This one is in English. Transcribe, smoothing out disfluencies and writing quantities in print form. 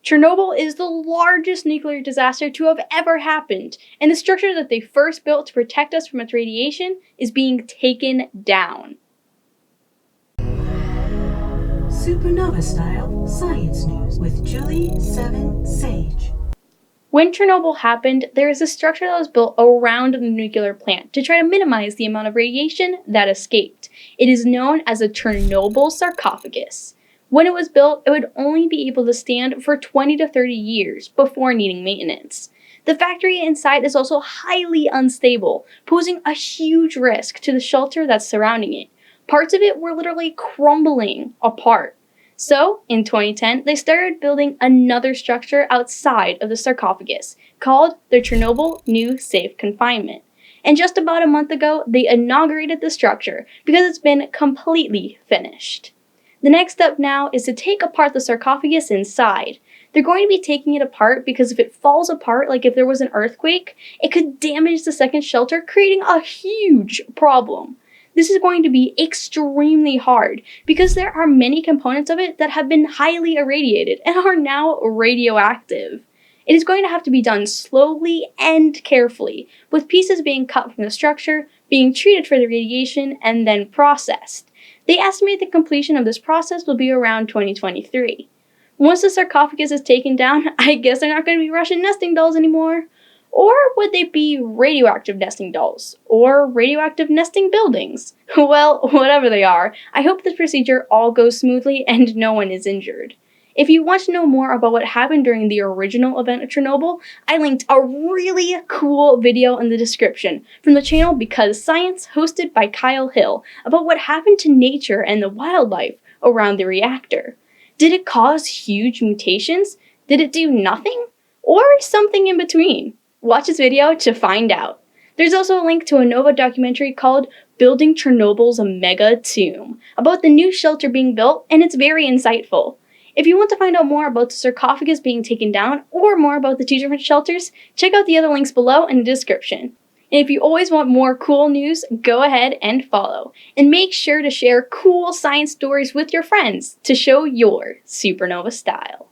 Chernobyl is the largest nuclear disaster to have ever happened, and the structure that they first built to protect us from its radiation is being taken down. Supernova Style Science News with Julie 7 Sage. When Chernobyl happened, there is a structure that was built around the nuclear plant to try to minimize the amount of radiation that escaped. It is known as a Chernobyl sarcophagus. When it was built, it would only be able to stand for 20 to 30 years before needing maintenance. The factory inside is also highly unstable, posing a huge risk to the shelter that's surrounding it. Parts of it were literally crumbling apart. So, in 2010, they started building another structure outside of the sarcophagus, called the Chernobyl New Safe Containment. And just about a month ago, they inaugurated the structure because it's been completely finished. The next step now is to take apart the sarcophagus inside. They're going to be taking it apart because if it falls apart, like if there was an earthquake, it could damage the second shelter, creating a huge problem. This is going to be extremely hard because there are many components of it that have been highly irradiated and are now radioactive. It is going to have to be done slowly and carefully, with pieces being cut from the structure, being treated for the radiation, and then processed. They estimate the completion of this process will be around 2023. Once the sarcophagus is taken down, I guess they're not going to be Russian nesting dolls anymore. Or would they be radioactive nesting dolls? Or radioactive nesting buildings? Well, whatever they are, I hope this procedure all goes smoothly and no one is injured. If you want to know more about what happened during the original event of Chernobyl, I linked a really cool video in the description from the channel Because Science, hosted by Kyle Hill, about what happened to nature and the wildlife around the reactor. Did it cause huge mutations? Did it do nothing? Or something in between? Watch this video to find out. There's also a link to a Nova documentary called Building Chernobyl's MegaTomb, about the new shelter being built, and it's very insightful. If you want to find out more about the sarcophagus being taken down, or more about the 2 different shelters, check out the other links below in the description. And if you always want more cool news, go ahead and follow. And make sure to share cool science stories with your friends to show your supernova style.